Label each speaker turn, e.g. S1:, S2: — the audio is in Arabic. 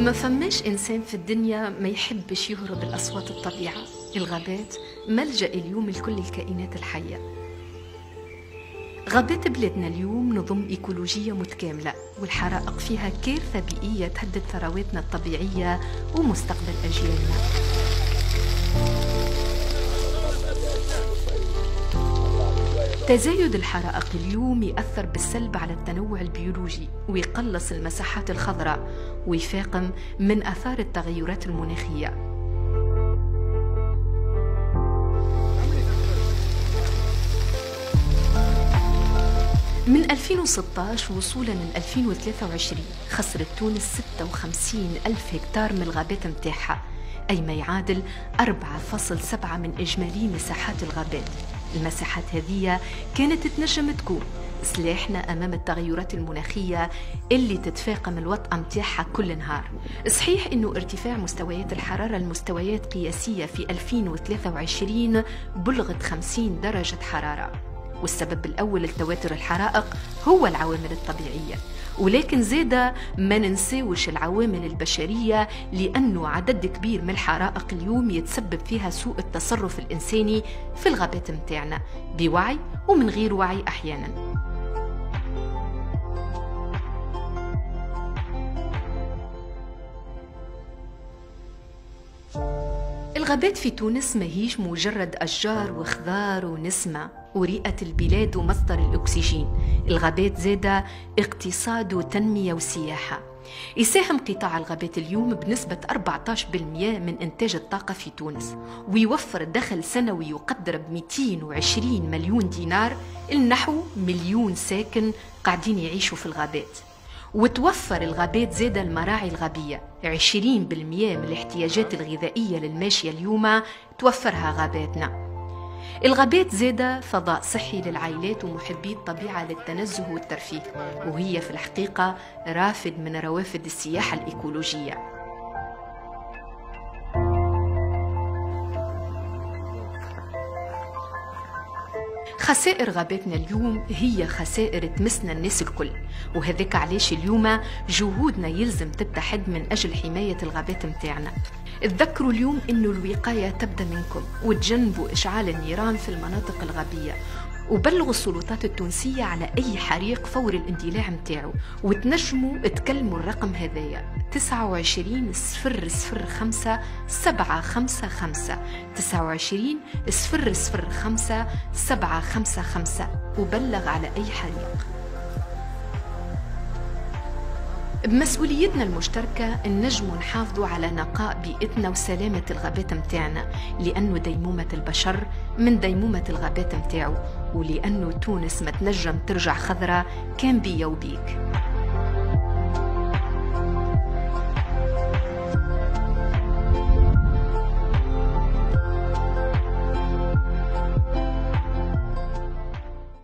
S1: ما فماش إنسان في الدنيا ما يحبش يهرب الأصوات الطبيعة. الغابات ملجأ اليوم لكل الكائنات الحية. غابات بلادنا اليوم نظم إيكولوجية متكاملة، والحرائق فيها كارثة بيئية تهدد ثرواتنا الطبيعية ومستقبل أجيالنا. تزايد الحرائق اليوم يأثر بالسلب على التنوع البيولوجي ويقلص المساحات الخضراء ويفاقم من آثار التغيرات المناخية. من 2016 وصولا ل 2023 خسرت تونس 56 ألف هكتار من الغابات متاعها، أي ما يعادل 4.7 من إجمالي مساحات الغابات. المساحات هذه كانت تنجم تكون سلاحنا أمام التغيرات المناخية اللي تتفاقم الوطأة متاعها كل نهار. صحيح أنه ارتفاع مستويات الحرارة لمستويات قياسية في 2023 بلغت 50 درجة حرارة، والسبب الأول لتواتر الحرائق هو العوامل الطبيعية، ولكن زادة ما ننساوش العوامل البشرية، لأنه عدد كبير من الحرائق اليوم يتسبب فيها سوء التصرف الإنساني في الغابات متاعنا بوعي ومن غير وعي أحيانا. الغابات في تونس ماهيش مجرد أشجار وخضار ونسمة ورئة البلاد ومصدر الأكسجين. الغابات زادة اقتصاد وتنمية وسياحة. يساهم قطاع الغابات اليوم بنسبة 14% من إنتاج الطاقة في تونس، ويوفر دخل سنوي يقدر ب 220 مليون دينار لنحو مليون ساكن قاعدين يعيشوا في الغابات. وتوفر الغابات زادة المراعي الغابية، 20% من الاحتياجات الغذائية للماشية اليوم توفرها غاباتنا. الغابات زادة فضاء صحي للعائلات ومحبي الطبيعة للتنزه والترفيه، وهي في الحقيقة رافد من روافد السياحة الإيكولوجية. خسائر غاباتنا اليوم هي خسائر تمسنا الناس الكل، وهذاك علاش اليوم جهودنا يلزم تتحد من أجل حماية الغابات متاعنا. تذكروا اليوم أنه الوقاية تبدأ منكم، وتجنبوا إشعال النيران في المناطق الغابية، وبلغوا السلطات التونسية على أي حريق فور الاندلاع متاعه. وتنجموا تكلموا الرقم هذايا 29 005 755 29 005 755 وبلغ على أي حريق. بمسؤوليتنا المشتركة نجموا نحافظوا على نقاء بيئتنا وسلامة الغابات متاعنا، لأنه ديمومة البشر من ديمومة الغابات متاعه، ولأنه تونس ما تنجم ترجع خضرة كان بيا وبيك.